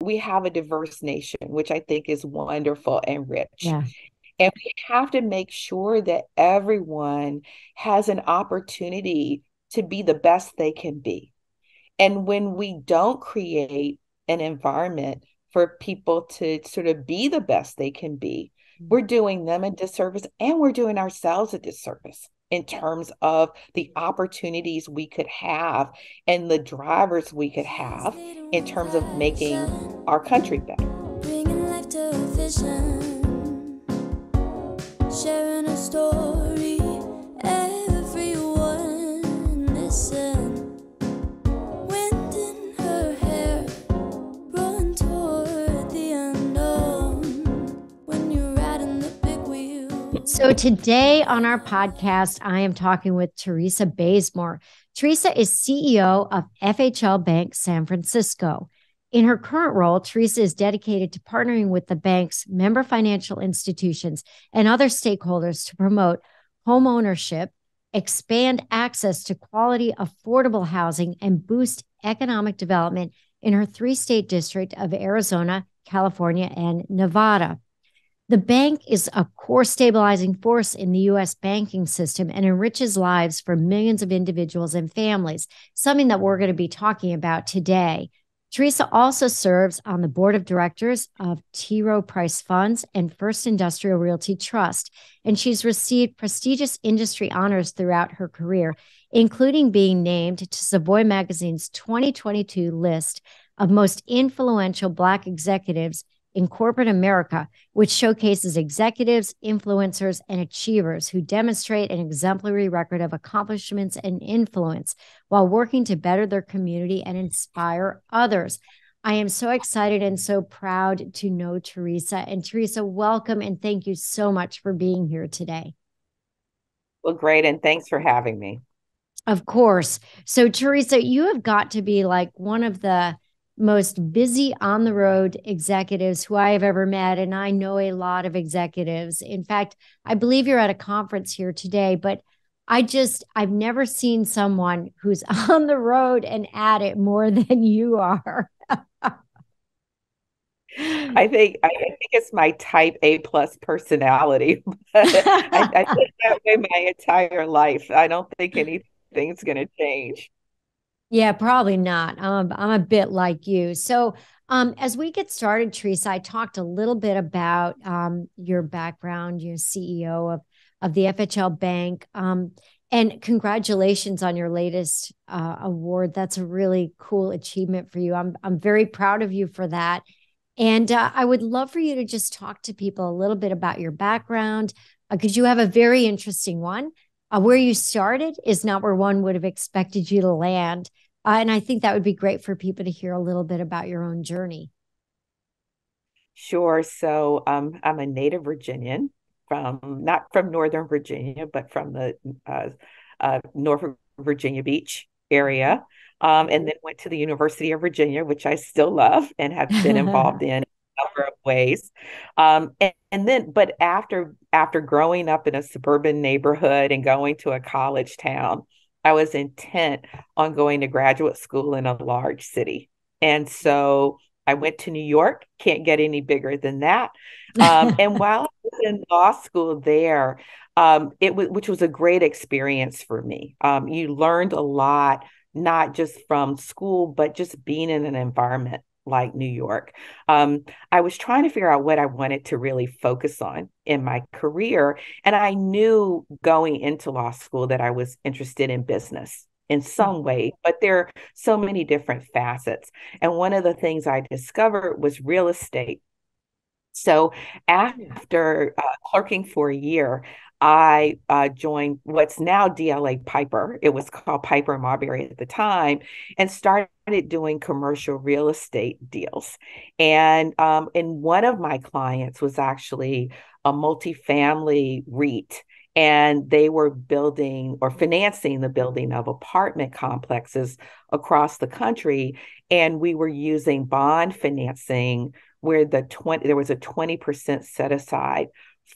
we have a diverse nation, which I think is wonderful and rich. Yeah. And we have to make sure that everyone has an opportunity to be the best they can be. And when we don't create an environment for people to sort of be the best they can be, we're doing them a disservice and we're doing ourselves a disservice in terms of the opportunities we could have and the drivers we could have in terms of making our country better. Bringing life to a vision, sharing a story. Everyone listen. Wind in her hair, rolling toward the unknown. When you're riding the big wheel. So today on our podcast, I am talking with Teresa Bazemore. Teresa is CEO of FHLBank San Francisco. In her current role, Teresa is dedicated to partnering with the bank's member financial institutions and other stakeholders to promote homeownership, expand access to quality, affordable housing, and boost economic development in her three-state district of Arizona, California, and Nevada. The bank is a core stabilizing force in the U.S. banking system and enriches lives for millions of individuals and families, something that we're going to be talking about today. Teresa also serves on the board of directors of T. Rowe Price Funds and First Industrial Realty Trust, and she's received prestigious industry honors throughout her career, including being named to Savoy magazine's 2022 list of most influential Black executives in corporate America, which showcases executives, influencers, and achievers who demonstrate an exemplary record of accomplishments and influence while working to better their community and inspire others. I am so excited and so proud to know Teresa. And Teresa, welcome and thank you so much for being here today. Well, great. And thanks for having me. Of course. So, Teresa, you have got to be like one of the most busy on the road executives who I have ever met. And I know a lot of executives. In fact, I believe you're at a conference here today, but I've never seen someone who's on the road and at it more than you are. I think it's my type A plus personality, but I think that way my entire life. I don't think anything's going to change. Yeah, probably not. I'm a bit like you. So, as we get started, Teresa, I talked a little bit about your background. You're CEO of the FHL Bank, and congratulations on your latest award. That's a really cool achievement for you. I'm very proud of you for that. And I would love for you to just talk to people a little bit about your background, because you have a very interesting one. Where you started is not where one would have expected you to land. And I think that would be great for people to hear a little bit about your own journey. Sure. So I'm a native Virginian from not from Northern Virginia, but from the Norfolk Virginia Beach area. And then went to the University of Virginia, which I still love and have been involved in a number of ways. And then, but after growing up in a suburban neighborhood and going to a college town, I was intent on going to graduate school in a large city. And so I went to New York, can't get any bigger than that. And while I was in law school there, which was a great experience for me. You learned a lot, not just from school, but just being in an environment like New York. I was trying to figure out what I wanted to really focus on in my career. And I knew going into law school that I was interested in business in some way, but there are so many different facets. And one of the things I discovered was real estate. So after clerking for a year, I joined what's now DLA Piper. It was called Piper and Marbury at the time, and started doing commercial real estate deals. And one of my clients was actually a multifamily REIT, and they were building or financing the building of apartment complexes across the country. And we were using bond financing where there was a 20% set aside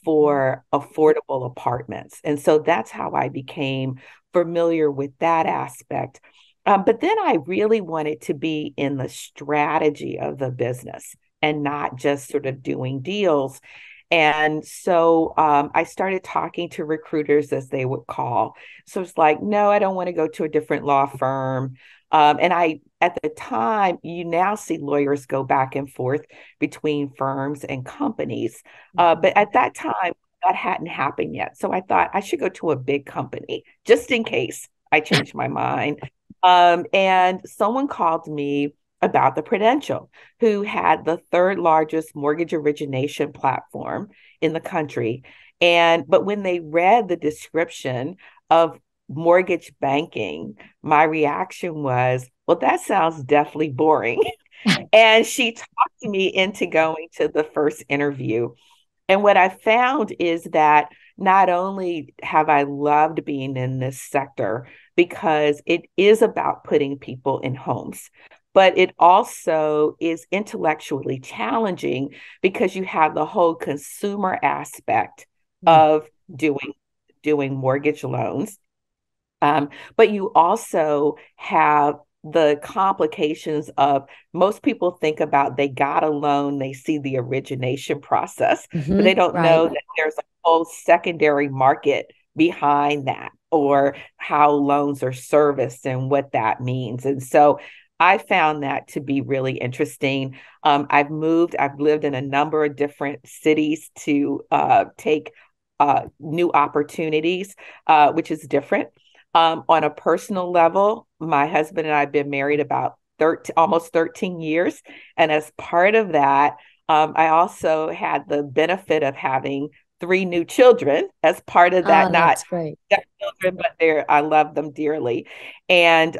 for affordable apartments. And so that's how I became familiar with that aspect. But then I really wanted to be in the strategy of the business and not just sort of doing deals. And so I started talking to recruiters, as they would call. So it's like, no, I don't want to go to a different law firm. And at the time, you now see lawyers go back and forth between firms and companies. But at that time, that hadn't happened yet. So I thought I should go to a big company just in case I changed my mind. And someone called me about the Prudential, who had the third largest mortgage origination platform in the country. But when they read the description of mortgage banking, my reaction was, well, that sounds definitely boring. And she talked me into going to the first interview. And what I found is that not only have I loved being in this sector because it is about putting people in homes, but it also is intellectually challenging because you have the whole consumer aspect Mm. of doing mortgage loans. But you also have the complications of most people think about they got a loan, they see the origination process, but they don't Right. know that there's a whole secondary market behind that or how loans are serviced and what that means. And so I found that to be really interesting. I've lived in a number of different cities to take new opportunities, which is different. On a personal level, my husband and I have been married about 13, almost 13 years. And as part of that, I also had the benefit of having three new children as part of that, Oh, not that's great. children, but I love them dearly. And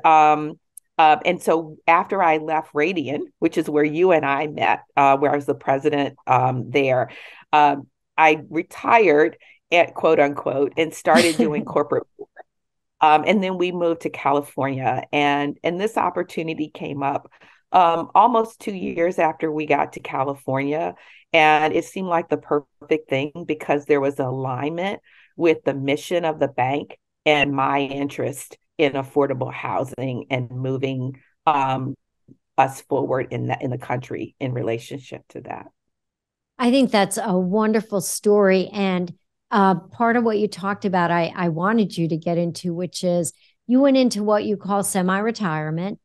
and so after I left Radian, which is where you and I met, where I was the president there, I retired at quote unquote and started doing corporate. And then we moved to California, and this opportunity came up almost 2 years after we got to California, and it seemed like the perfect thing because there was alignment with the mission of the bank and my interest in affordable housing and moving us forward in the country in relationship to that. I think that's a wonderful story. And part of what you talked about, I wanted you to get into, which is you went into what you call semi retirement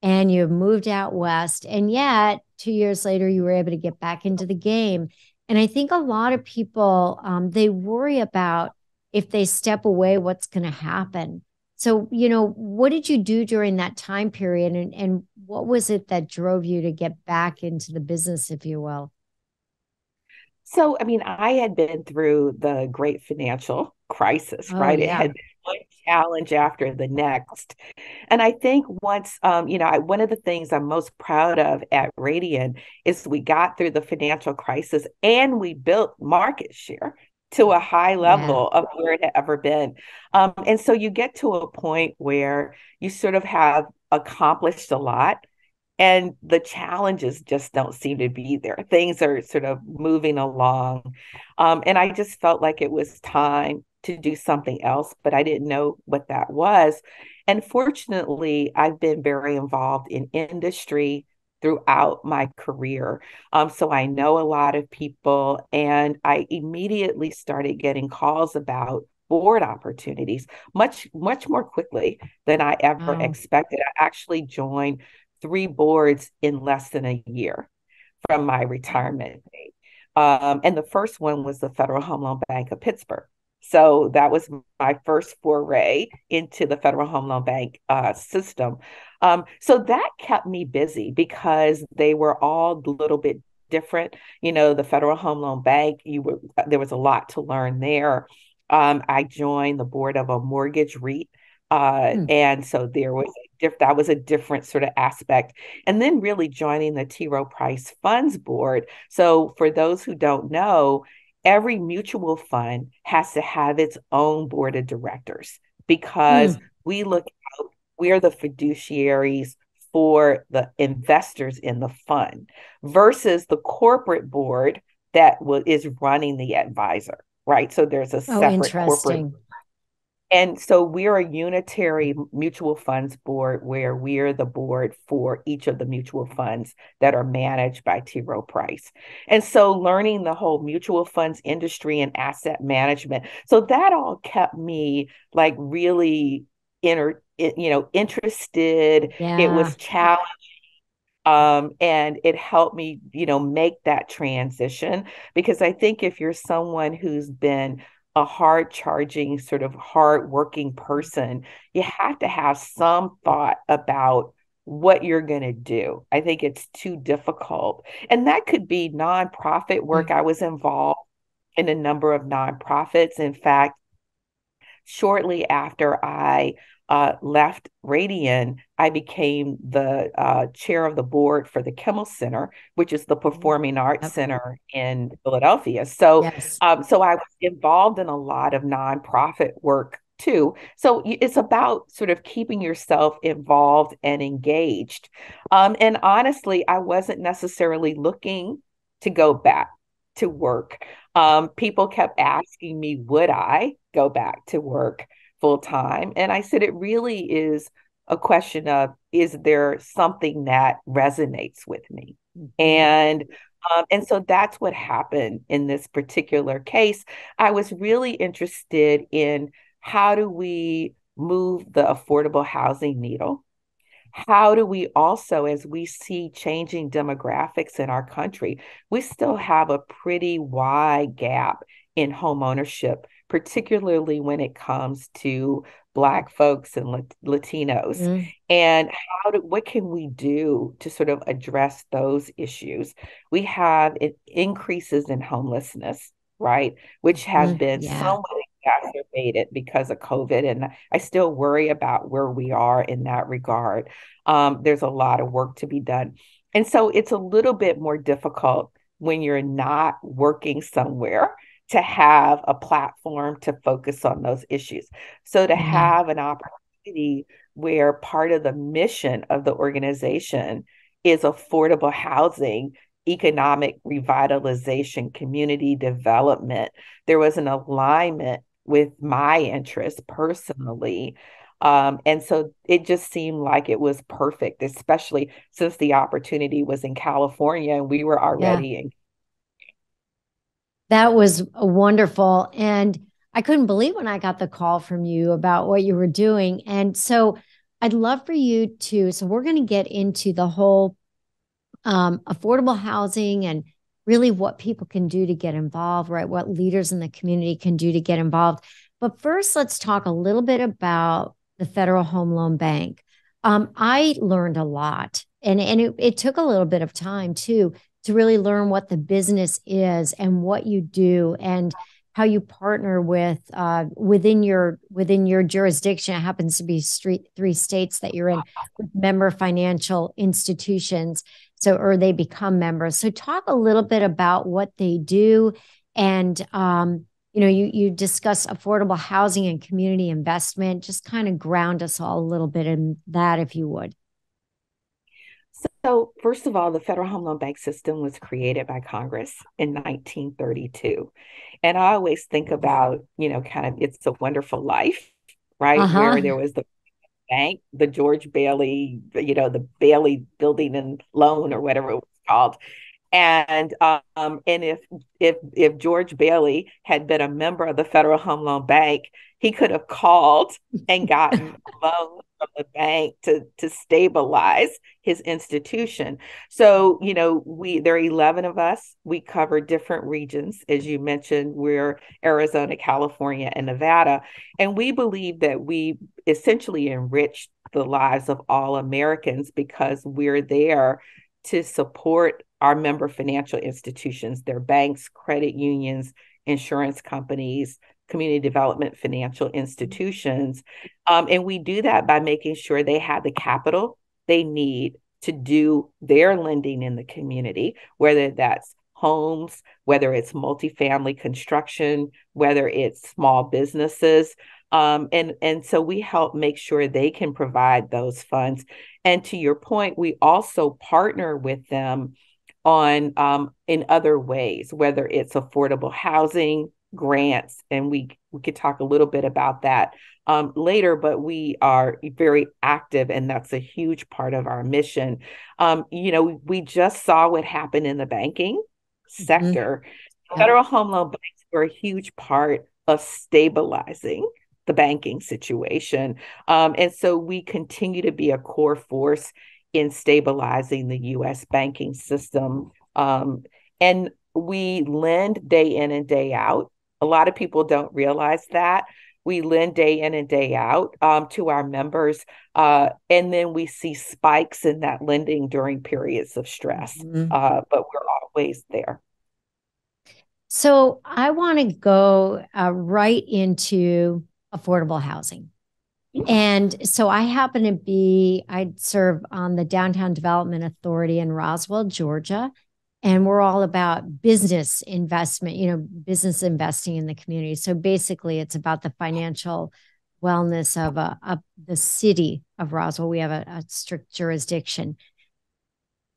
and you moved out west. And yet, 2 years later, you were able to get back into the game. And I think a lot of people, they worry about if they step away, what's going to happen. So, what did you do during that time period? And what was it that drove you to get back into the business, if you will? So, I mean, I had been through the great financial crisis, Oh, right? It yeah. had been one challenge after the next. And I think once, one of the things I'm most proud of at Radian is we got through the financial crisis and we built market share to a high Yeah. level of where it had ever been. And so you get to a point where you sort of have accomplished a lot and the challenges just don't seem to be there. Things are sort of moving along. And I just felt like it was time to do something else, but I didn't know what that was. And fortunately, I've been very involved in industry throughout my career. So I know a lot of people, and I immediately started getting calls about board opportunities much more quickly than I ever Wow. expected. I actually joined three boards in less than a year from my retirement date. And the first one was the Federal Home Loan Bank of Pittsburgh. So that was my first foray into the Federal Home Loan Bank system. So that kept me busy because they were all a little bit different. The Federal Home Loan Bank, there was a lot to learn there. I joined the board of a mortgage REIT. Hmm. And so that was a different sort of aspect. And then really joining the T. Rowe Price Funds Board. So for those who don't know, every mutual fund has to have its own board of directors because Hmm. we are the fiduciaries for the investors in the fund versus the corporate board that is running the advisor, right? So there's a Oh, separate corporate. interesting. And so we're a unitary mutual funds board where we're the board for each of the mutual funds that are managed by T. Rowe Price. And so learning the whole mutual funds industry and asset management. So that all kept me like really interested. It Yeah. was challenging. And it helped me, make that transition because I think if you're someone who's been a hard charging, sort of hard working person, you have to have some thought about what you're going to do. I think it's too difficult. And that could be nonprofit work. I was involved in a number of nonprofits. In fact, shortly after I left Radian, I became the chair of the board for the Kimmel Center, which is the Performing Arts Yep. Center in Philadelphia. So, Yes. so I was involved in a lot of nonprofit work too. So it's about sort of keeping yourself involved and engaged. And honestly, I wasn't necessarily looking to go back to work. People kept asking me, would I go back to work full time? And I said, it really is a question of, is there something that resonates with me? Mhm. And so that's what happened in this particular case. I was really interested in how do we move the affordable housing needle? How do we also, as we see changing demographics in our country, we still have a pretty wide gap in home ownership, particularly when it comes to Black folks and Latinos. Mm, And what can we do to sort of address those issues? We have increases in homelessness, right, which have been yeah. somewhat exacerbated because of COVID. And I still worry about where we are in that regard. There's a lot of work to be done. And so it's a little bit more difficult when you're not working somewhere to have a platform to focus on those issues. So to Yeah. have an opportunity where part of the mission of the organization is affordable housing, economic revitalization, community development, there was an alignment with my interests personally. And so it just seemed like it was perfect, especially since the opportunity was in California and we were Yeah. already in. That was wonderful. And I couldn't believe when I got the call from you about what you were doing. And so I'd love for you to, so we're going to get into the whole affordable housing and really what people can do to get involved, right? What leaders in the community can do to get involved. But first, let's talk a little bit about the Federal Home Loan Bank. I learned a lot, and it took a little bit of time too to really learn what the business is and what you do and how you partner with within your jurisdiction. It happens to be three states that you're in with member financial institutions. So, or they become members. So, talk a little bit about what they do, and you discuss affordable housing and community investment. Just kind of ground us all a little bit in that, if you would. So, first of all, the Federal Home Loan Bank system was created by Congress in 1932. And I always think about, kind of It's a Wonderful Life, Uh right? Where huh. there was the bank, the George Bailey, the Bailey Building and Loan or whatever it was called. And if George Bailey had been a member of the Federal Home Loan Bank, he could have called and gotten loans from the bank to stabilize his institution. So, there are 11 of us. We cover different regions. As you mentioned, we're Arizona, California, and Nevada. And we believe that we essentially enrich the lives of all Americans because we're there to support our member financial institutions, their banks, credit unions, insurance companies, community development financial institutions. And we do that by making sure they have the capital they need to do their lending in the community, whether that's homes, whether it's multifamily construction, whether it's small businesses. And so we help make sure they can provide those funds. And to your point, we also partner with them on in other ways, whether it's affordable housing, grants, and we could talk a little bit about that later, but we are very active, and that's a huge part of our mission. We just saw what happened in the banking Mhm. sector. Yep. Federal home loan banks were a huge part of stabilizing the banking situation. And so we continue to be a core force in stabilizing the US banking system. And we lend day in and day out. A lot of people don't realize that. We lend day in and day out to our members. And then we see spikes in that lending during periods of stress. Mhm. But we're always there. So I want to go right into affordable housing. And so I serve on the Downtown Development Authority in Roswell, Georgia. And we're all about business investment, business investing in the community. So basically, it's about the financial wellness of the city of Roswell. We have a strict jurisdiction.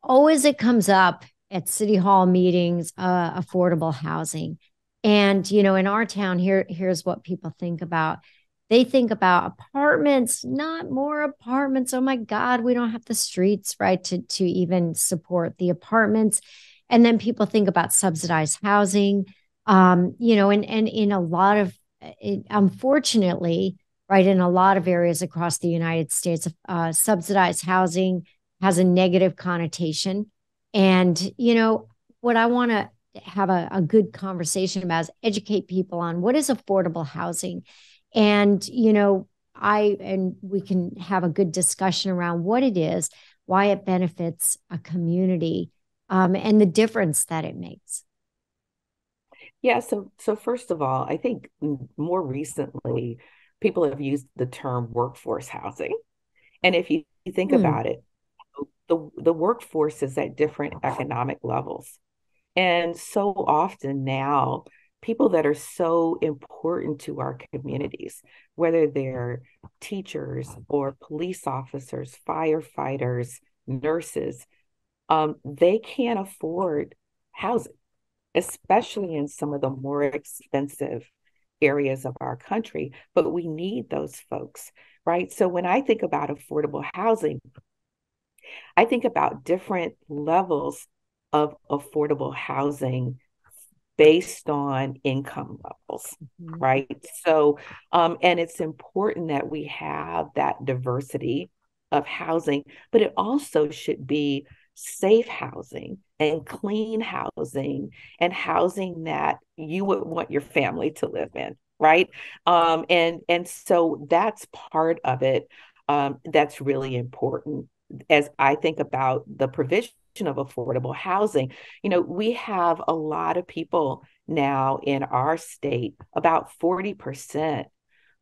Always it comes up at city hall meetings, affordable housing. And, in our town here's what people think about. They think about apartments, not more apartments. Oh my God, we don't have the streets, right, to even support the apartments. And then people think about subsidized housing, and in a lot of, unfortunately, right, in a lot of areas across the United States, subsidized housing has a negative connotation. And, what I want to have a good conversation about is educate people on what is affordable housing. And, and we can have a good discussion around what it is, why it benefits a community, and the difference that it makes. Yeah, so first of all, I think more recently people have used the term workforce housing. And if you think Hmm. about it, the workforce is at different economic levels. And so often now, people that are so important to our communities, whether they're teachers or police officers, firefighters, nurses, they can't afford housing, especially in some of the more expensive areas of our country. But we need those folks, right? So when I think about affordable housing, I think about different levels of affordable housing based on income levels, Mhm. right? So, and it's important that we have that diversity of housing, but it also should be safe housing and clean housing and housing that you would want your family to live in, right? And so that's part of it. That's really important as I think about the provision of affordable housing. We have a lot of people now in our state, about 40%,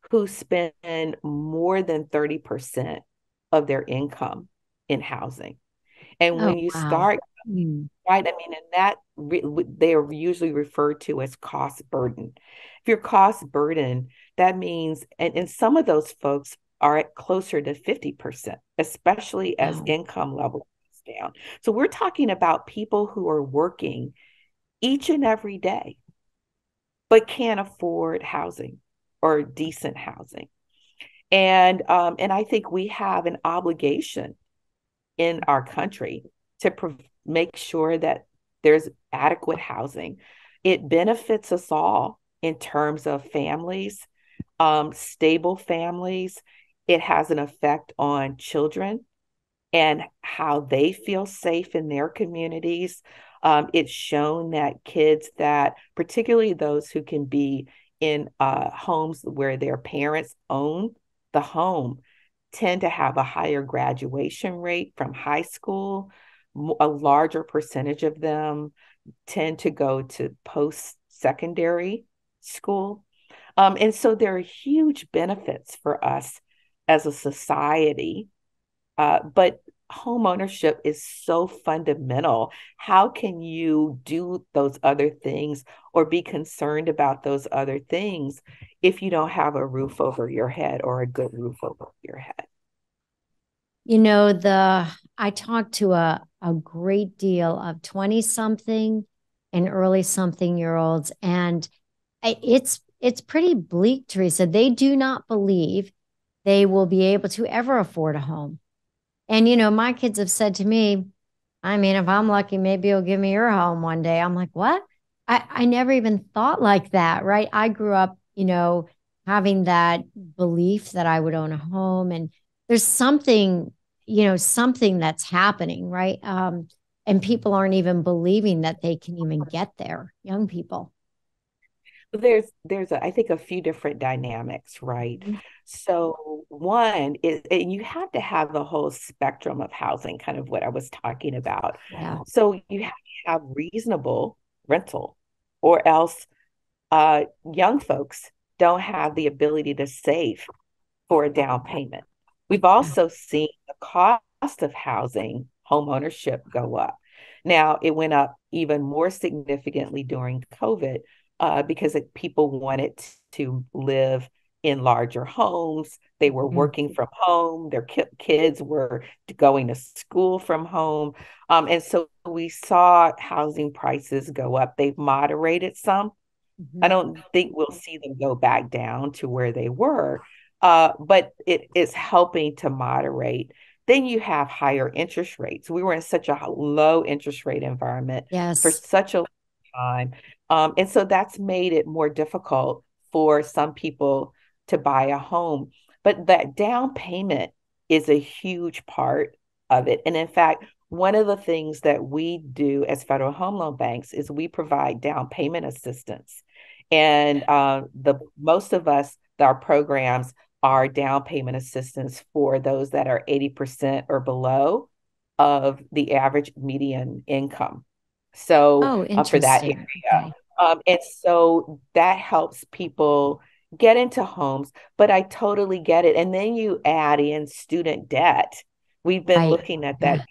who spend more than 30% of their income in housing. And Oh, when you wow. start, Hmm. right, I mean, and they are usually referred to as cost burden. If you're cost burden, that means, and some of those folks are at closer to 50%, especially as Wow. income level goes down. So we're talking about people who are working each and every day, but can't afford housing or decent housing. And I think we have an obligation in our country to make sure that there's adequate housing. It benefits us all in terms of families, stable families. It has an effect on children and how they feel safe in their communities. It's shown that kids that, particularly those who can be in homes where their parents own the home, tend to have a higher graduation rate from high school. A larger percentage of them tend to go to post-secondary school. And so there are huge benefits for us as a society, but home ownership is so fundamental. How can you do those other things or be concerned about those other things if you don't have a roof over your head or a good roof over your head? I talked to a great deal of 20 something and early something year olds, and It's pretty bleak, Teresa. They do not believe they will be able to ever afford a home. And my kids have said to me, I mean, if I'm lucky, maybe you'll give me your home one day. I'm like, what? I never even thought like that, right? I grew up, having that belief that I would own a home. And there's something that's happening, right? And people aren't even believing that they can even get there, young people. There's I think a few different dynamics, right? Mhm. So one is, and you have to have the whole spectrum of housing, kind of what I was talking about. Yeah. So you have to have reasonable rental, or else young folks don't have the ability to save for a down payment. We've Yeah. also seen the cost of housing, home ownership, go up. Now, it went up even more significantly during COVID because people wanted to live in larger homes. They were Mhm. working from home. Their kids were going to school from home. And so we saw housing prices go up. They've moderated some. I Mhm. don't think we'll see them go back down to where they were, but it is helping to moderate. Then you have higher interest rates. We were in such a low interest rate environment for Yes. such a long time. And so that's made it more difficult for some people to buy a home. But that down payment is a huge part of it. And in fact, one of the things that we do as federal home loan banks is we provide down payment assistance. And the most of us, our programs are down payment assistance for those that are 80% or below of the average median income. So Oh, for that interesting. area. Okay. And so that helps people get into homes, but I totally get it. And then you add in student debt. We've been Right. looking at that Yeah.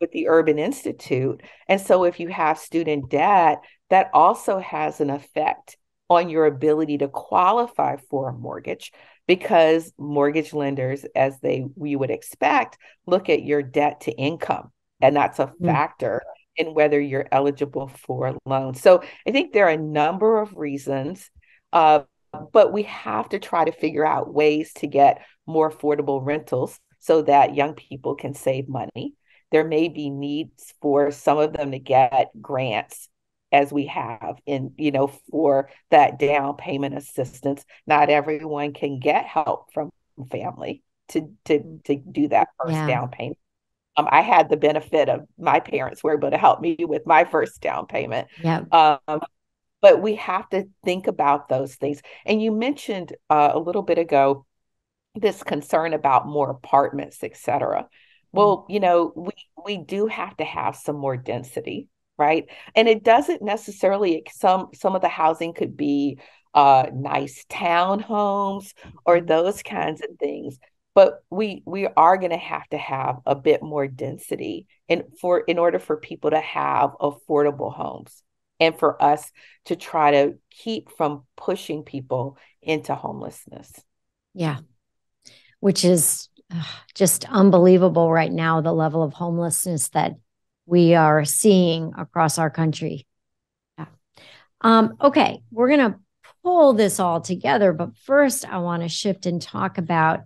with the Urban Institute. And so if you have student debt, that also has an effect on your ability to qualify for a mortgage because mortgage lenders, as we would expect, look at your debt to income. And that's a Mm. factor in whether you're eligible for a loan. So I think there are a number of reasons, but we have to try to figure out ways to get more affordable rentals so that young people can save money. There may be needs for some of them to get grants as we have in, for that down payment assistance. Not everyone can get help from family to do that first Yeah. down payment. I had the benefit of my parents were able to help me with my first down payment. Yeah. Um, but we have to think about those things. And you mentioned a little bit ago this concern about more apartments, et cetera. Mm. Well, we do have to have some more density, right? And it doesn't necessarily some of the housing could be nice townhomes or Mhm. those kinds of things. But we are going to have a bit more density in order for people to have affordable homes and for us to try to keep from pushing people into homelessness. Yeah. Which is just unbelievable right now, the level of homelessness that we are seeing across our country. Yeah. Okay, we're going to pull this all together, but first I want to shift and talk about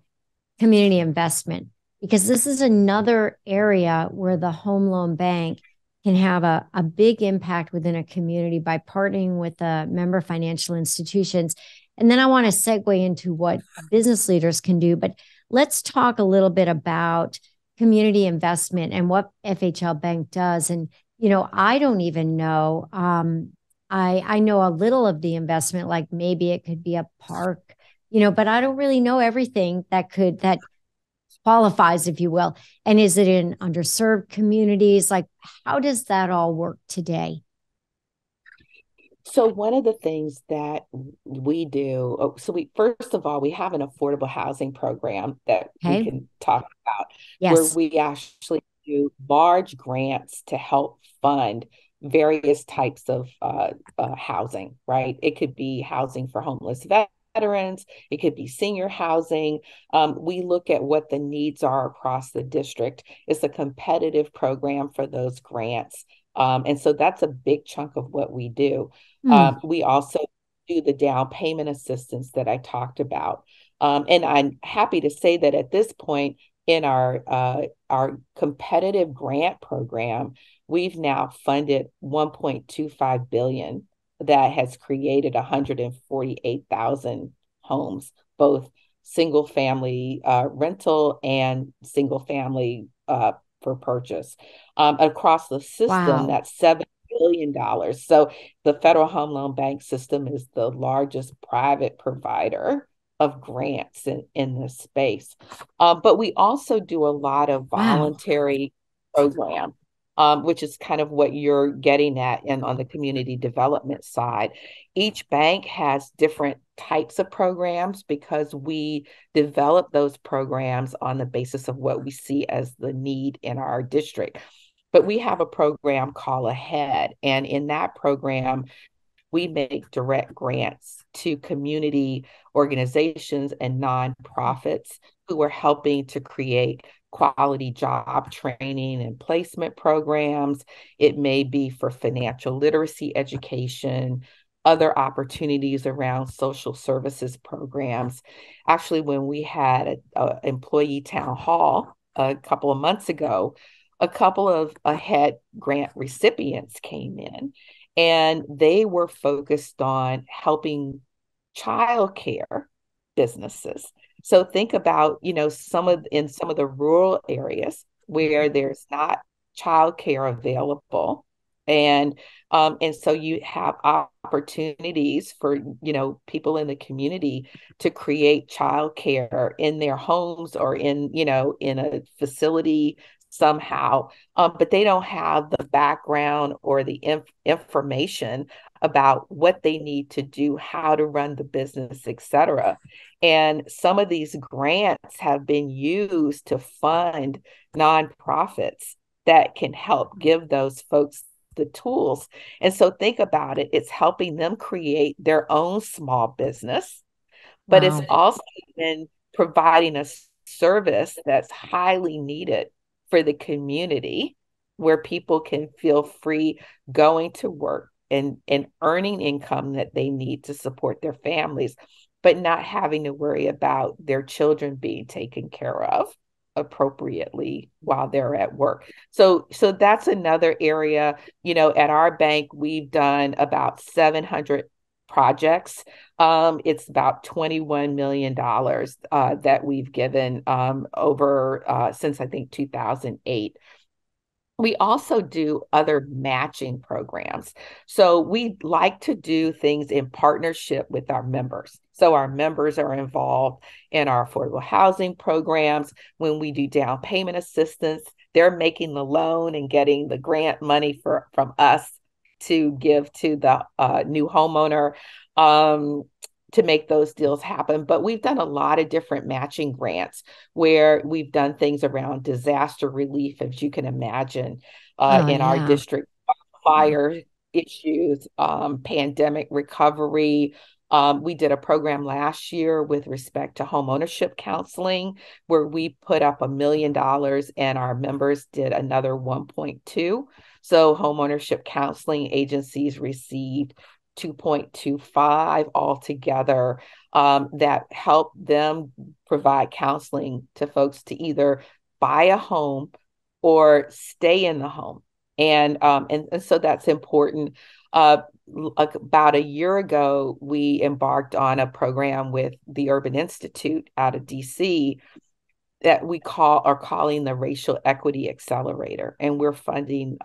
community investment because this is another area where the home loan bank can have a big impact within a community by partnering with the member financial institutions. And then I want to segue into what business leaders can do, but let's talk a little bit about community investment and what FHL Bank does. And, I don't even know. I know a little of the investment, like maybe it could be a park, but I don't really know everything that qualifies, if you will. And is it in underserved communities? Like, how does that all work today? So one of the things that we do, so we first of all, we have an affordable housing program that we Okay. can talk about, where Yes. we actually do large grants to help fund various types of housing, right? It could be housing for homeless veterans, it could be senior housing. We look at what the needs are across the district. It's a competitive program for those grants. And so that's a big chunk of what we do. Hmm. We also do the down payment assistance that I talked about. And I'm happy to say that at this point in our competitive grant program, we've now funded 1.25 billion that has created 148,000 homes, both single family rental and single family for purchase. Across the system, Wow. that's $7 billion. So the Federal Home Loan Bank system is the largest private provider of grants in this space. But we also do a lot of Wow. voluntary program, which is kind of what you're getting at and on the community development side. Each bank has different types of programs because we develop those programs on the basis of what we see as the need in our district. But we have a program called Ahead, and in that program, we make direct grants to community organizations and nonprofits who are helping to create quality job training and placement programs. It may be for financial literacy education, other opportunities around social services programs. Actually, when we had an employee town hall a couple of months ago, a couple of Ahead grant recipients came in and they were focused on helping childcare businesses. So think about, some of the rural areas where there's not childcare available. And so you have opportunities for, people in the community to create childcare in their homes or in a facility somehow, but they don't have the background or the information about what they need to do, how to run the business, et cetera. And some of these grants have been used to fund nonprofits that can help give those folks the tools. And so think about it, it's helping them create their own small business, but it's Wow. also been providing a service that's highly needed for the community where people can feel free going to work and earning income that they need to support their families, but not having to worry about their children being taken care of appropriately while they're at work. So that's another area, at our bank we've done about 700 projects. It's about $21 million that we've given over since I think 2008. We also do other matching programs. So we like to do things in partnership with our members. So our members are involved in our affordable housing programs. When we do down payment assistance, they're making the loan and getting the grant money from us to give to the new homeowner. Um, to make those deals happen. But we've done a lot of different matching grants where we've done things around disaster relief, as you can imagine, Oh, in our yeah. district, fire issues, pandemic recovery. We did a program last year with respect to homeownership counseling, where we put up $1 million and our members did another 1.2. So homeownership counseling agencies received 2.25 altogether, that help them provide counseling to folks to either buy a home or stay in the home. And so that's important. About a year ago, we embarked on a program with the Urban Institute out of DC that we are calling the Racial Equity Accelerator, and we're funding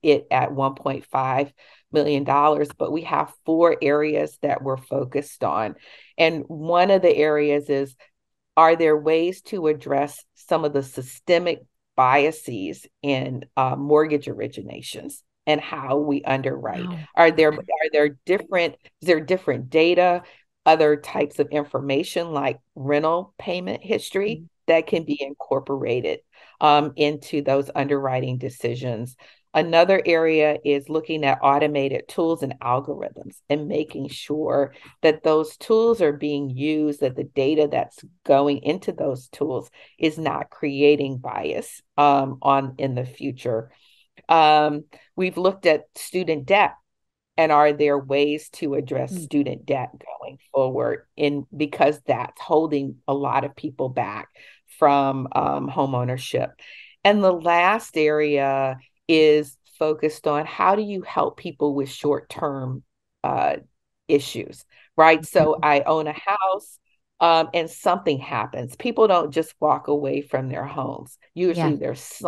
it at $1.5 million. But we have 4 areas that we're focused on, and one of the areas is: are there ways to address some of the systemic biases in mortgage originations and how we underwrite? Wow. Is there different data, other types of information like rental payment history that can be incorporated into those underwriting decisions? Another area is looking at automated tools and algorithms and making sure that those tools are being used, that the data that's going into those tools is not creating bias on in the future. We've looked at student debt And are there ways to address Mm. student debt going forward because that's holding a lot of people back from home ownership. And the last area is focused on how do you help people with short-term uh, issues, right? So I own a house, and something happens. People don't just walk away from their homes. Yeah. Usually there's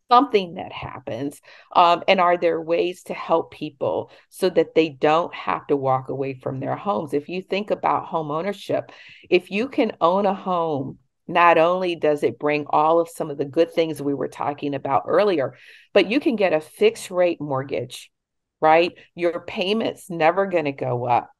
something that happens. And are there ways to help people so that they don't have to walk away from their homes? If you think about home ownership, if you can own a home, not only does it bring all of some of the good things we were talking about earlier, but you can get a fixed rate mortgage, right? Your payment's never going to go up.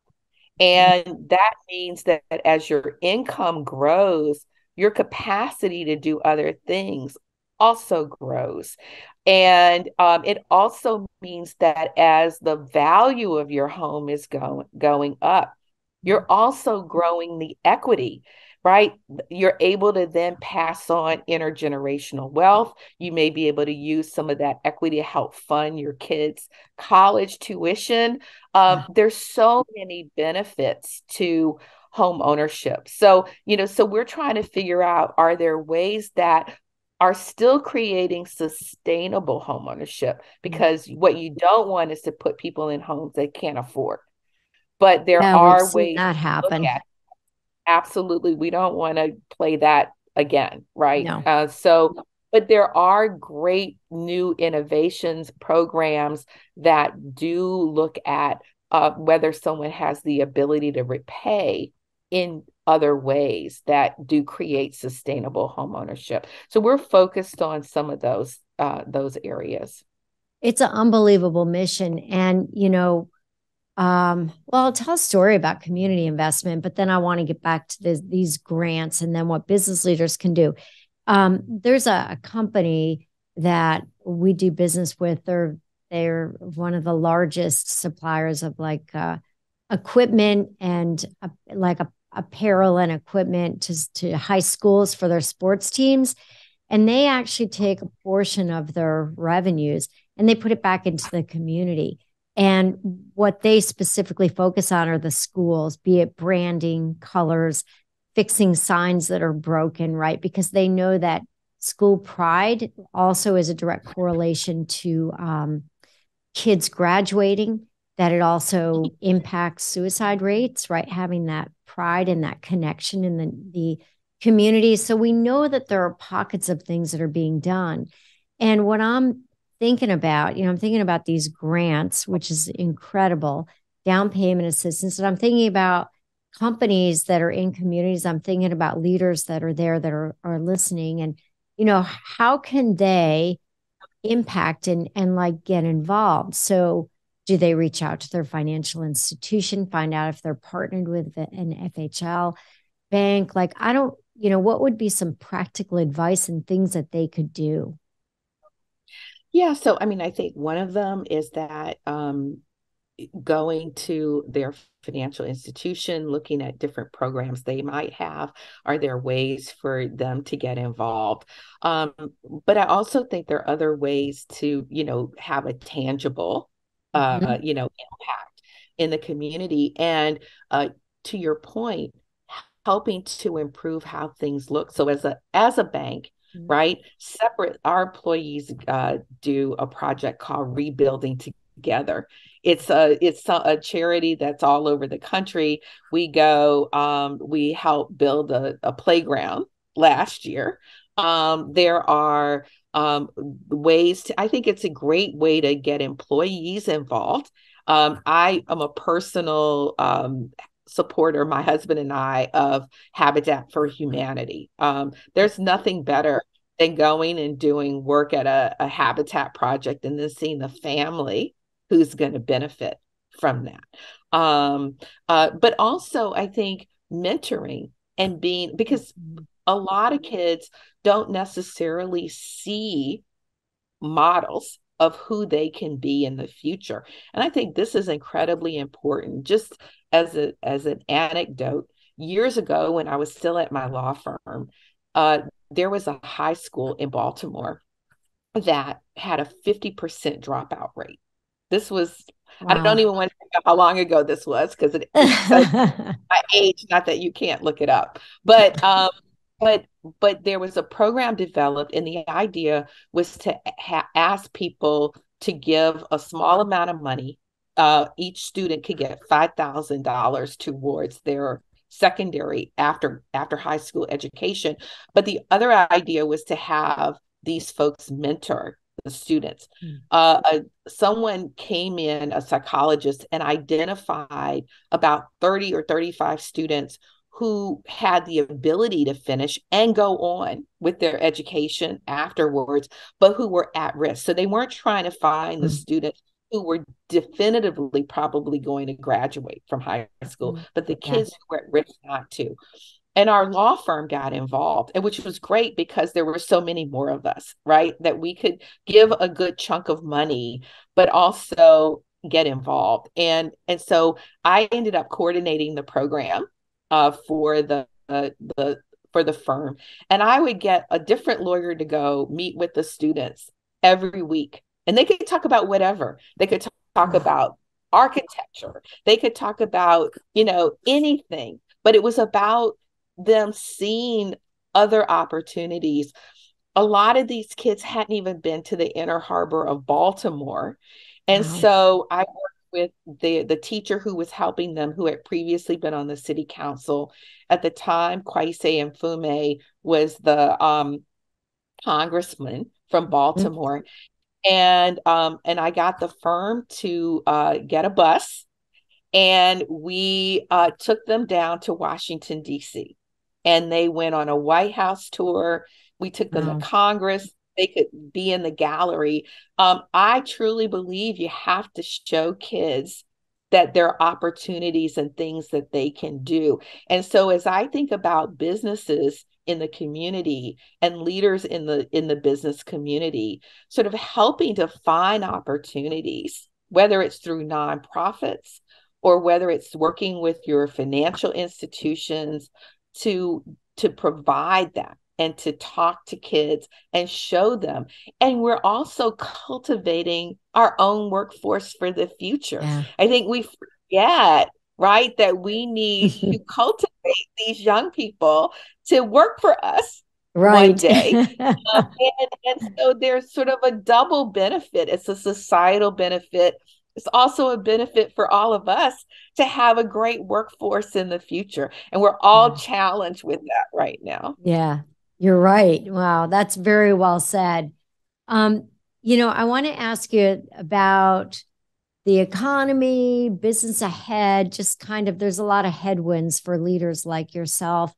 And that means that as your income grows, your capacity to do other things also grows. And it also means that as the value of your home is going up, you're also growing the equity, right? You're able to then pass on intergenerational wealth. You may be able to use some of that equity to help fund your kids' college tuition. There's so many benefits to home ownership. So, so we're trying to figure out, are there ways that are still creating sustainable home ownership? Because what you don't want is to put people in homes they can't afford. But there Yeah, we've are seen ways that to look happen. at it. Absolutely. We don't want to play that again, right? No. But there are great new innovations, programs that do look at whether someone has the ability to repay in other ways that do create sustainable home ownership. So we're focused on some of those areas. It's an unbelievable mission. And, well, I'll tell a story about community investment, but then I want to get back to these grants and then what business leaders can do. There's a company that we do business with. They're one of the largest suppliers of like equipment and apparel and equipment to high schools for their sports teams. And they actually take a portion of their revenues and they put it back into the community. And what they specifically focus on are the schools, be it branding, colors, fixing signs that are broken, right? Because they know that school pride also is a direct correlation to kids graduating, that it also impacts suicide rates, right? Having that pride and that connection in the community. So we know that there are pockets of things that are being done. And what I'm thinking about, I'm thinking about these grants, which is incredible, down payment assistance. And I'm thinking about companies that are in communities. I'm thinking about leaders that are there that are listening. And, how can they impact and like get involved? So do they reach out to their financial institution, find out if they're partnered with an FHL bank? Like, I don't, what would be some practical advice and things that they could do? Yeah, so I mean, I think one of them is that going to their financial institution, looking at different programs they might have. Are there ways for them to get involved? Um, but I also think there are other ways to, have a tangible, Mhm. impact in the community. And to your point, helping to improve how things look. So as a bank, right, separate, our employees do a project called Rebuilding Together. It's a charity that's all over the country. We go, we help build a playground last year. There are ways to, I think it's a great way to get employees involved. I am a personal supporter, my husband and I, of Habitat for Humanity. There's nothing better than going and doing work at a habitat project and then seeing the family who's going to benefit from that. But also, I think mentoring and being, because a lot of kids don't necessarily see models of who they can be in the future. And I think this is incredibly important. Just as an anecdote, years ago when I was still at my law firm, there was a high school in Baltimore that had a 50% dropout rate. This was I don't Wow. even want to think of how long ago this was because it says my age, not that you can't look it up. But but there was a program developed, and the idea was to ask people to give a small amount of money. Each student could get $5,000 towards their secondary after high school education. But the other idea was to have these folks mentor the students. Someone came in, a psychologist, and identified about 30 or 35 students who had the ability to finish and go on with their education afterwards, but who were at risk. So they weren't trying to find the students who were definitively probably going to graduate from high school, but the kids who were at risk not to. And our law firm got involved, and which was great because there were so many more of us, right? That we could give a good chunk of money, but also get involved. And so I ended up coordinating the program for the firm. And I would get a different lawyer to go meet with the students every week. And they could talk about whatever. They could talk about architecture. They could talk about, anything. But it was about them seeing other opportunities. A lot of these kids hadn't even been to the inner harbor of Baltimore. And so I worked with the teacher who was helping them, who had previously been on the city council. At the time, Kwesi Mfume was the congressman from Baltimore. And I got the firm to get a bus, and we took them down to Washington, D.C. And they went on a White House tour. We took them to Congress. They could be in the gallery. I truly believe you have to show kids that there are opportunities and things that they can do. And so as I think about businesses in the community and leaders in the business community, sort of helping to find opportunities, whether it's through nonprofits or whether it's working with your financial institutions to provide that and to talk to kids and show them. And we're also cultivating our own workforce for the future. Yeah. I think we forget, right, that we need to cultivate these young people to work for us one day. And so there's sort of a double benefit. It's a societal benefit. It's also a benefit for all of us to have a great workforce in the future. And we're all challenged with that right now. Yeah, you're right. Wow, that's very well said. I want to ask you about the economy, business ahead, just kind of there's a lot of headwinds for leaders like yourself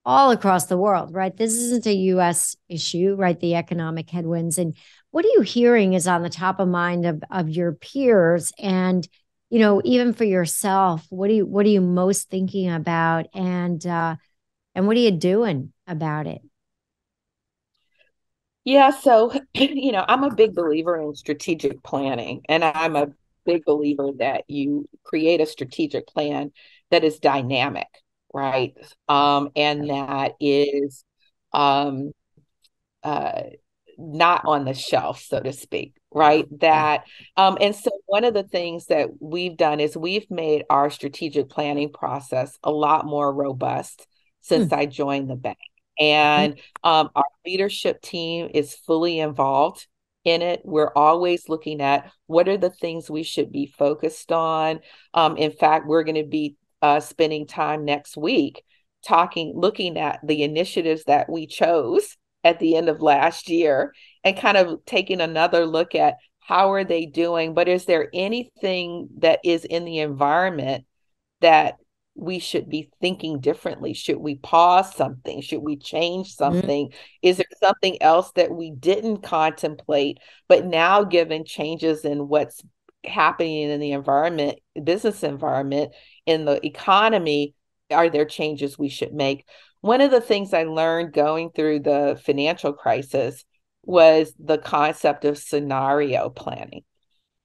all across the world, right? This isn't a US issue, right? The economic headwinds. And what are you hearing is on the top of mind of your peers? And, even for yourself, what are you most thinking about? And what are you doing about it? Yeah, so, I'm a big believer in strategic planning, and I'm a big believer that you create a strategic plan that is dynamic, right? And that is um, uh, not on the shelf, so to speak, right? That and so one of the things that we've done is we've made our strategic planning process a lot more robust since I joined the bank. And our leadership team is fully involved in it. We're always looking at what are the things we should be focused on. In fact, we're going to be spending time next week looking at the initiatives that we chose at the end of last year and kind of taking another look at how are they doing, but is there anything that is in the environment that we should be thinking differently? Should we pause something? Should we change something? Is there something else that we didn't contemplate, but now given changes in what's happening in the environment, business environment, in the economy, are there changes we should make? One of the things I learned going through the financial crisis was the concept of scenario planning,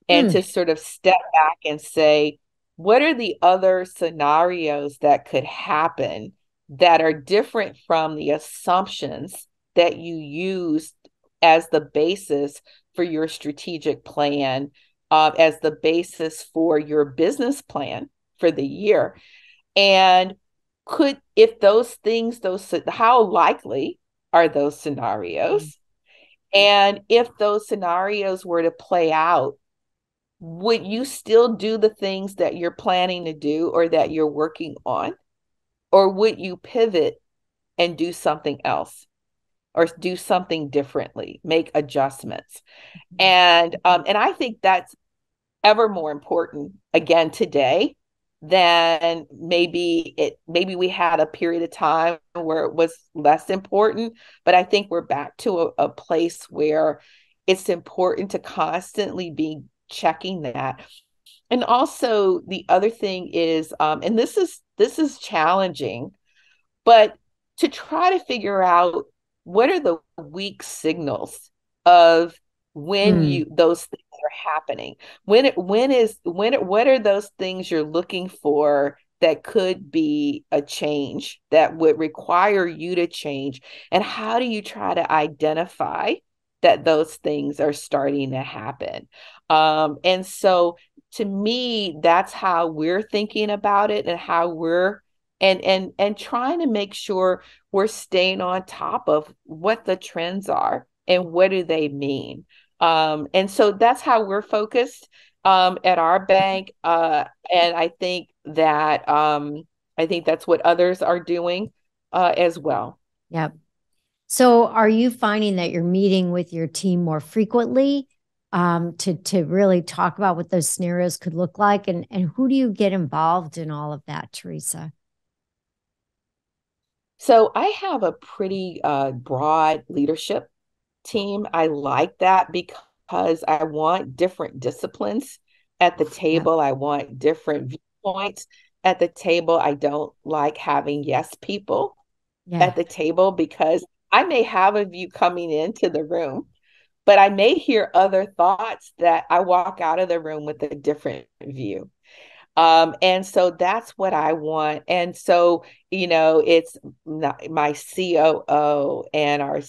and to sort of step back and say, what are the other scenarios that could happen that are different from the assumptions that you used as the basis for your strategic plan as the basis for your business plan for the year. And if those things, how likely are those scenarios? And if those scenarios were to play out, would you still do the things that you're planning to do or that you're working on? Or would you pivot and do something else or do something differently, make adjustments? And I think that's ever more important again today than maybe we had a period of time where it was less important, but I think we're back to a place where it's important to constantly be checking that. And also the other thing is, and this is challenging, but to try to figure out what are the weak signals of when those things are happening. What are those things you're looking for that could be a change that would require you to change? And how do you try to identify that those things are starting to happen? And so to me, that's how we're thinking about it and how we're and trying to make sure we're staying on top of what the trends are and what do they mean. And so that's how we're focused at our bank. And I think that's what others are doing as well. Yep. So are you finding that you're meeting with your team more frequently to really talk about what those scenarios could look like? And who do you get involved in all of that, Teresa? So I have a pretty broad leadership team. I like that because I want different disciplines at the Yep. table. I want different viewpoints at the table. I don't like having yes people Yeah. at the table because I may have a view coming into the room, but I may hear other thoughts that I walk out of the room with a different view. And so that's what I want. And so, it's my COO and our,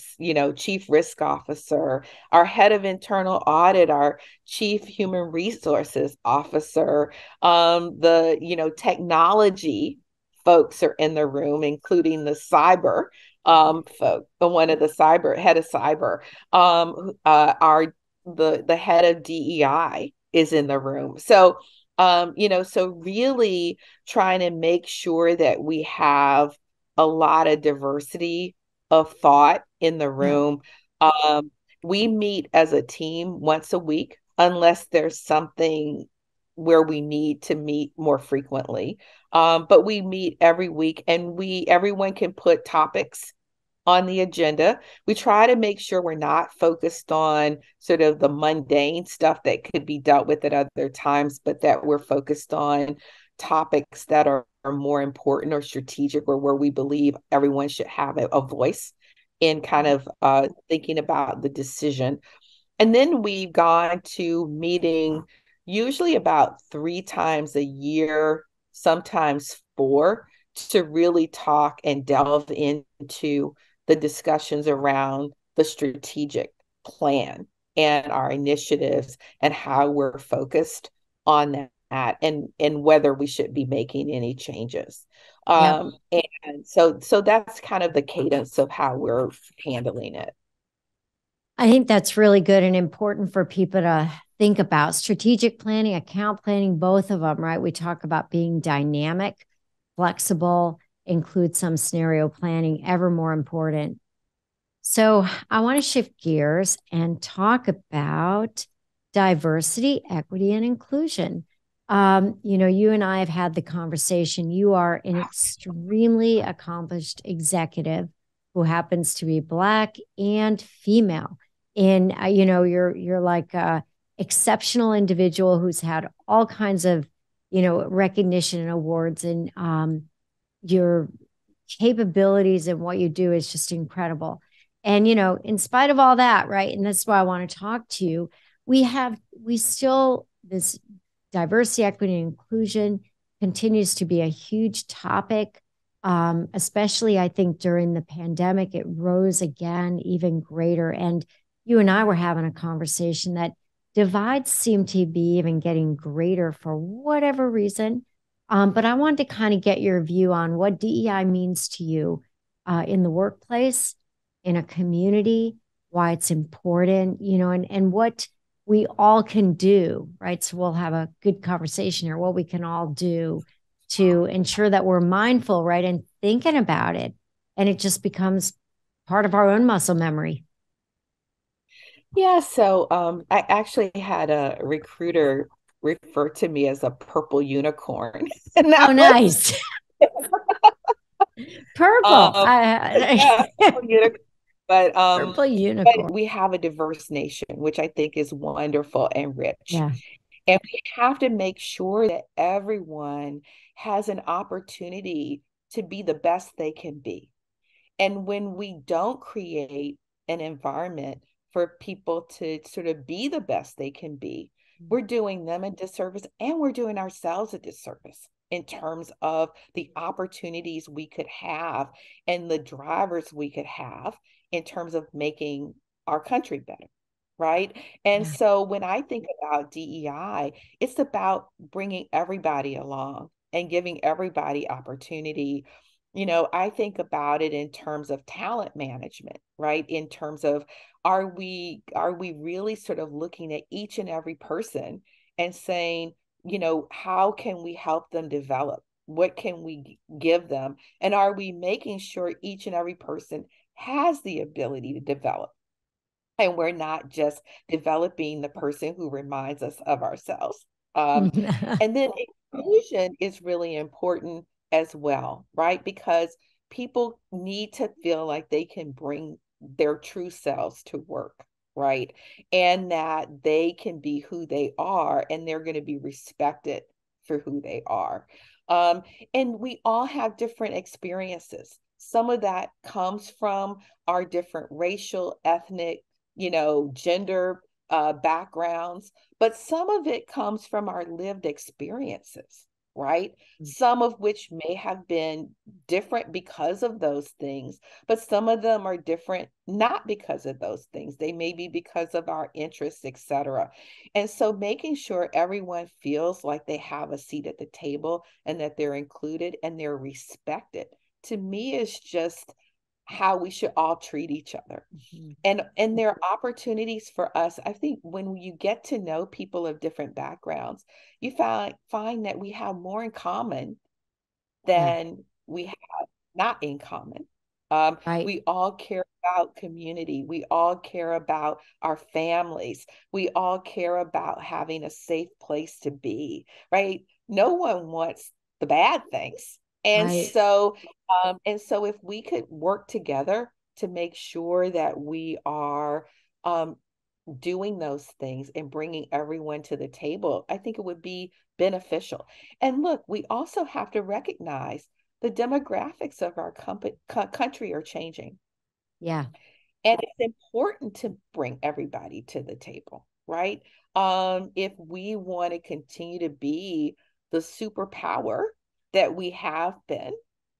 chief risk officer, our head of internal audit, our chief human resources officer, technology folks are in the room, including the cyber folk, one of the cyber head of cyber, our the head of DEI is in the room. So really trying to make sure that we have a lot of diversity of thought in the Yeah. room. Um, we meet as a team once a week, unless there's something where we need to meet more frequently. But we meet every week, and everyone can put topics on the agenda. We try to make sure we're not focused on sort of the mundane stuff that could be dealt with at other times, but that we're focused on topics that are more important or strategic, or where we believe everyone should have a voice in kind of thinking about the decision. And then we've gone to meeting usually about 3 times a year, sometimes four, to really talk and delve into the discussions around the strategic plan and our initiatives and how we're focused on that and whether we should be making any changes. Yep. And so that's kind of the cadence of how we're handling it. I think that's really good and important for people to think about. Strategic planning, account planning, both of them, right? We talk about being dynamic, flexible, include some scenario planning, ever more important. So I want to shift gears and talk about diversity, equity, and inclusion. You and I have had the conversation. You are an extremely accomplished executive who happens to be Black and female. And you're like a exceptional individual who's had all kinds of recognition and awards, and your capabilities and what you do is just incredible. And in spite of all that, right, and that's why I want to talk to you, we still, this diversity, equity, and inclusion continues to be a huge topic. Especially I think during the pandemic, it rose again even greater. And you and I were having a conversation that divides seem to be even getting greater for whatever reason. But I wanted to kind of get your view on what DEI means to you in the workplace, in a community, why it's important, and what we all can do, right? So we'll have a good conversation here, what we can all do to ensure that we're mindful, right? And thinking about it. And it just becomes part of our own muscle memory. Yeah, so I actually had a recruiter refer to me as a purple unicorn. And Oh, that was nice. Purple. um yeah, purple unicorn. But Purple but unicorn. we have a diverse nation, which I think is wonderful and rich. Yeah. And we have to make sure that everyone has an opportunity to be the best they can be. And when we don't create an environment for people to sort of be the best they can be, we're doing them a disservice and we're doing ourselves a disservice in terms of the opportunities we could have and the drivers we could have in terms of making our country better. Right. And Yeah. so when I think about DEI, it's about bringing everybody along and giving everybody opportunity. I think about it in terms of talent management, right? In terms of are we really sort of looking at each and every person and saying, how can we help them develop? What can we give them? And are we making sure each and every person has the ability to develop? And we're not just developing the person who reminds us of ourselves. And then inclusion is really important as well, right? Because people need to feel like they can bring their true selves to work, right? And that they can be who they are and they're going to be respected for who they are. Um, and we all have different experiences. Some of that comes from our different racial, ethnic, gender backgrounds, but some of it comes from our lived experiences, right? Some of which may have been different because of those things, but some of them are different not because of those things. They may be because of our interests, etc. And so making sure everyone feels like they have a seat at the table and that they're included and they're respected, to me is just how we should all treat each other. And there are opportunities for us. I think when you get to know people of different backgrounds, you find that we have more in common Yeah. than we have not in common. Right. We all care about community. We all care about our families. We all care about having a safe place to be, right? No one wants the bad things. And Right. so, if we could work together to make sure that we are um, doing those things and bringing everyone to the table, I think it would be beneficial. And look, we also have to recognize the demographics of our country are changing. Yeah. And it's important to bring everybody to the table, right? If we want to continue to be the superpower that we have been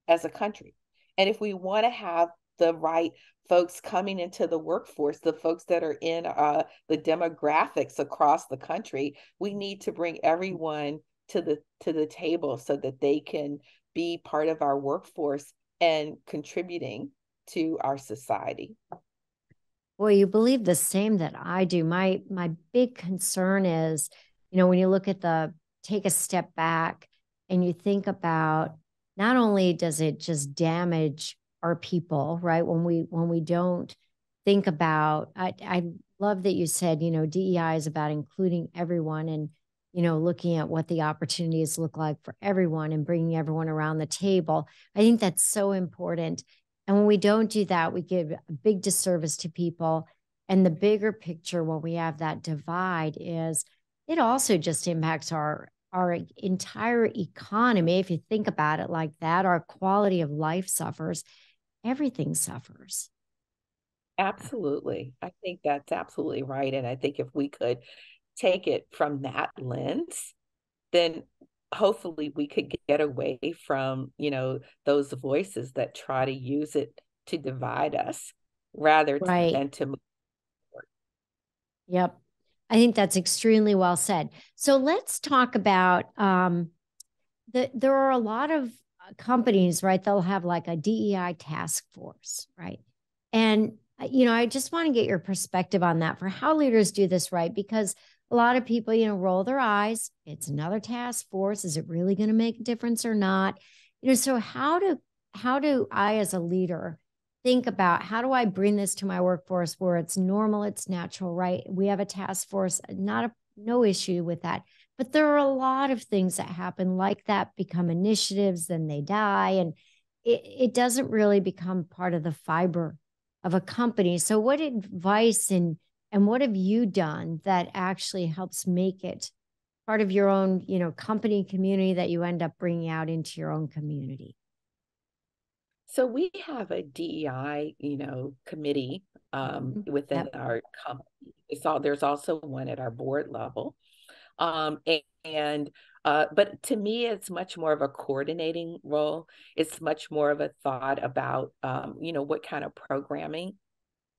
as a country, and if we want to have the right folks coming into the workforce, the folks that are in the demographics across the country, we need to bring everyone to the table so that they can be part of our workforce and contributing to our society. Well, you believe the same that I do. My big concern is, when you look at take a step back and you think about not only does it just damage our people, right? When we don't think about, I love that you said, DEI is about including everyone and, looking at what the opportunities look like for everyone and bringing everyone around the table. I think that's so important. And when we don't do that, we give a big disservice to people. And the bigger picture, when we have that divide, is it also just impacts our entire economy. If you think about it like that, our quality of life suffers, everything suffers. Absolutely. I think that's absolutely right. And I think if we could take it from that lens, then hopefully we could get away from, those voices that try to use it to divide us rather Right. than to move forward. Yep. I think that's extremely well said. So let's talk about there are a lot of companies, right? They'll have like a DEI task force, right? And I just want to get your perspective on that for how leaders do this, right? Because a lot of people, roll their eyes. It's another task force. Is it really going to make a difference or not? So how do I, as a leader, think about how do I bring this to my workforce where it's normal, it's natural, right? We have a task force, no issue with that. But there are a lot of things that happen like that become initiatives, then they die, and it doesn't really become part of the fiber of a company. So what advice and what have you done that actually helps make it part of your own, company community that you end up bringing out into your own community? So we have a DEI, committee within Yep. our company. There's also one at our board level. Um, and but to me, it's much more of a coordinating role. It's much more of a thought about, what kind of programming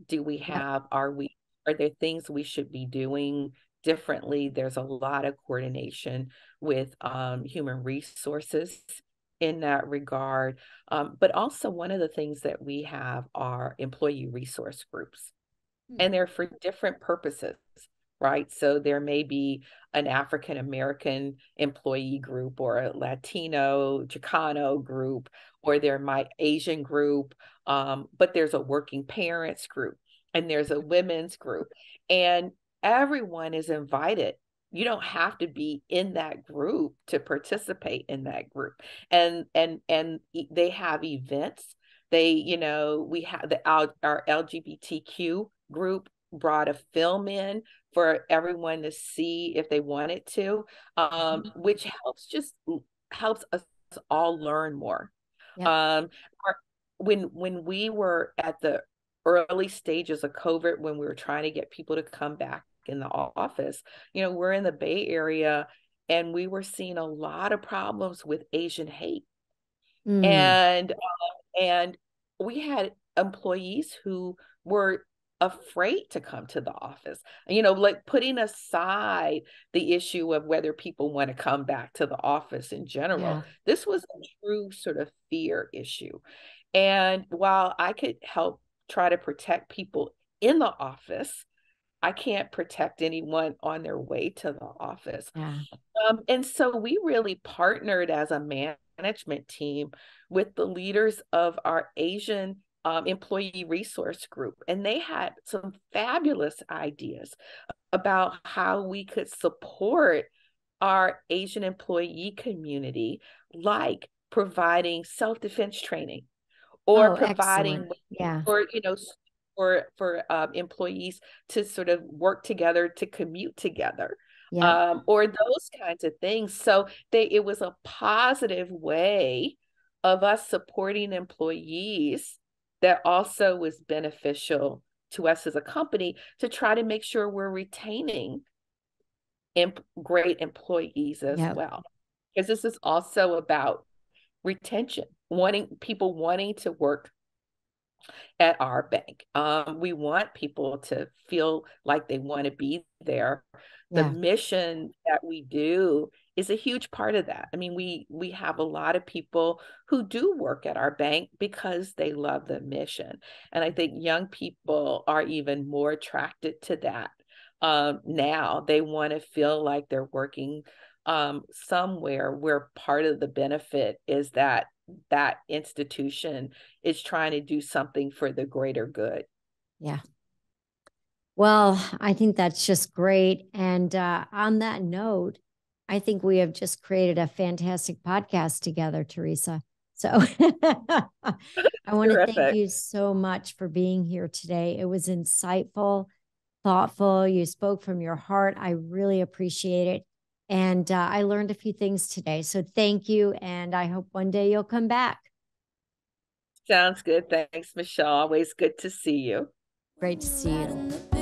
do we Yep. have? Are there things we should be doing differently? There's a lot of coordination with human resources in that regard. But also one of the things that we have are employee resource groups, Hmm. and they're for different purposes, right? So there may be an African American employee group or a Latino, Chicano group, or there might Asian group, but there's a working parents group and there's a women's group, and everyone is invited. You don't have to be in that group to participate in that group. And they have events. We have our LGBTQ group brought a film in for everyone to see if they wanted to, which helps us all learn more. Yep. Um, when we were at the early stages of COVID, when we were trying to get people to come back in the office, we're in the Bay Area, and we were seeing a lot of problems with Asian hate, Mm. and we had employees who were afraid to come to the office, like putting aside the issue of whether people want to come back to the office in general. Yeah. This was a true sort of fear issue. And while I could help try to protect people in the office, I can't protect anyone on their way to the office. Yeah. And so we really partnered as a management team with the leaders of our Asian employee resource group. And they had some fabulous ideas about how we could support our Asian employee community, like providing self-defense training, or Oh, providing excellent. Yeah. for for employees to sort of work together to commute together, Yep. or those kinds of things. So it was a positive way of us supporting employees that also was beneficial to us as a company, to try to make sure we're retaining great employees as Yep. well, because this is also about retention, wanting to work at our bank. We want people to feel like they want to be there. The Yeah. mission that we do is a huge part of that. I mean, we have a lot of people who do work at our bank because they love the mission. And I think young people are even more attracted to that. Now they want to feel like they're working somewhere where part of the benefit is that institution is trying to do something for the greater good. Yeah. Well, I think that's just great. And on that note, I think we have just created a fantastic podcast together, Teresa. So I want to thank Terrific. you so much for being here today. It was insightful, thoughtful. You spoke from your heart. I really appreciate it. And I learned a few things today. So thank you. And I hope one day you'll come back. Sounds good. Thanks, Michelle. Always good to see you. Great to see you.